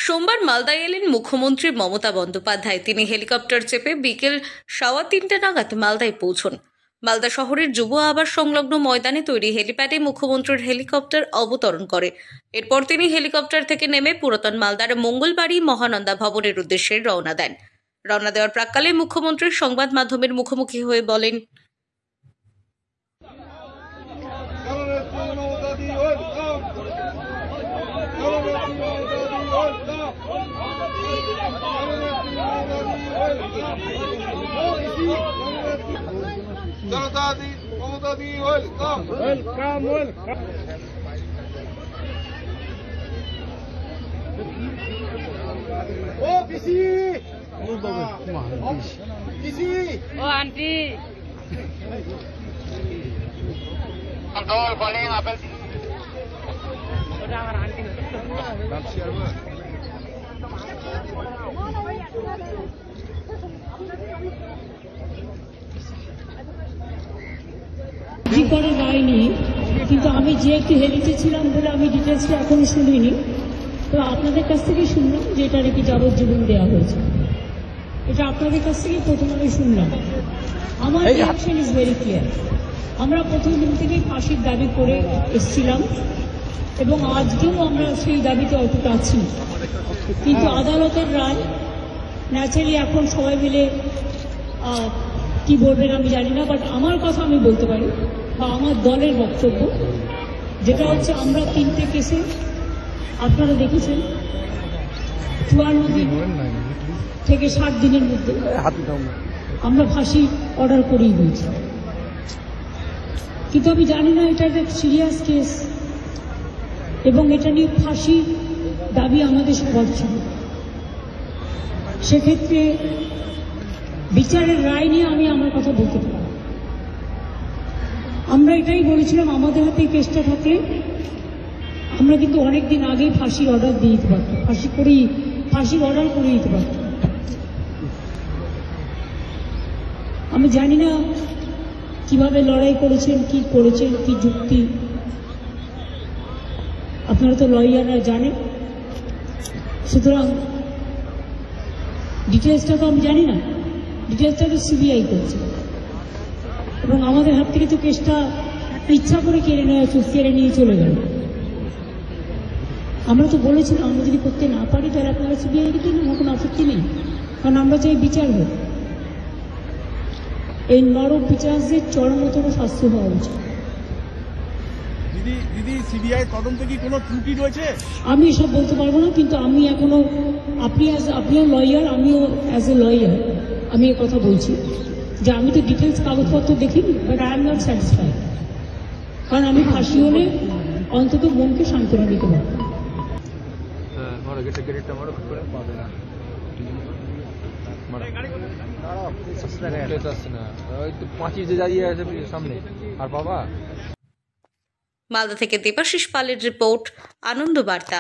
সোমবার মালদায় এলেন মুখ্যমন্ত্রী মমতা বন্দ্যোপাধ্যায়। তিনি হেলিকপ্টার চেপে বিকেল 3:15 নাগাদ মালদায় পৌঁছন। মালদা শহরের যুব আবাস সংলগ্ন ময়দানে তৈরি হেলিপ্যাডে মুখ্যমন্ত্রীর হেলিকপ্টার অবতরণ করে। এরপর তিনি হেলিকপ্টার থেকে নেমে পুরাতন মালদার মঙ্গলবাড়ি মহানন্দা ভবনের উদ্দেশ্যে রওনা দেন। রওনা দেওয়ার প্রাক্কালে মুখ্যমন্ত্রী সংবাদ মাধ্যমের মুখোমুখি হয়ে বলেন, আন্টি করে রায় নিয়ে, কিন্তু আমি যেহেতু হেলিতে ছিলাম বলে আমি ডিটেলসটা এখনো শুনিনি। তো আপনাদের কাছ থেকে শুনলাম যে এটা নাকি যাবজ্জীবন দেওয়া হয়েছে। এটা আপনাদের কাছ থেকে প্রথম আমি শুনলাম। আমার রিঅ্যাকশন ইজ ভেরি ক্লিয়ার। আমরা প্রথম দিন থেকেই ফাঁসির দাবি করে এসেছিলাম এবং আজকেও আমরা সেই দাবিতে অটুট আছি। কিন্তু আদালতের রায় ন্যাচারালি এখন সবাই মিলে কি বলবেন আমি জানি না, বাট আমার কথা আমি বলতে পারি বা আমার দলের বক্তব্য যেটা হচ্ছে, আমরা 3টে কেসে আপনারা দেখেছেন 54 দিন থেকে 60 দিনের মধ্যে আমরা ফাঁসি অর্ডার করেই দিয়েছি। কিন্তু আমি জানি না এটা একটা সিরিয়াস কেস এবং এটা নিয়ে ফাঁসি দাবি আমাদের সবার ছিল। সেক্ষেত্রে বিচারের রায় নিয়ে আমি আমার কথা বলতে পারি। আমরা এটাই বলেছিলাম, আমাদের হাতে কেসটা থাকলে আমরা কিন্তু অনেকদিন আগেই ফাঁসির অর্ডার দিয়ে দিতে পারতাম, ফাঁসির অর্ডার করে দিতে পারতাম। আমি জানি না কিভাবে লড়াই করেছেন, কি যুক্তি, আপনারা তো লয়াররা জানেন। সুতরাং ডিটেলসটা তো আমি জানি না, ডিটেলসটা তো সিবিআই করছে এবং আমাদের হাত থেকে তো কেসটা ইচ্ছা করে কেড়ে নিয়ে চলে গেল। আমরা তো বলেছিলাম আমরা যদি করতে না পারি তাহলে আপনারা সিবিআই কে দিন, আমার কোনো আপত্তি নেই, কারণ আমরা চাই বিচার হোক। এই নরক বিচারদের চরমতম শাস্তি হওয়া উচিত। দিদি, সিবিআই তদন্তে কি কোনো ত্রুটি রয়েছে? আমি এসব বলতে পারবো না, কিন্তু আমি এখনো আপনিও লয়ার, আমিও অ্যাজ এ লয়ার আমি এ কথা বলছি যে আমি তো ডিটেলস কাগজপত্র দেখিনি, but I am not satisfied. কারণ আমি ফাঁসি হলে অন্তত মনকে সান্ত্বনা দিতে পারবো। মালদা থেকে দেবাশিস পালের রিপোর্ট, আনন্দ বার্তা।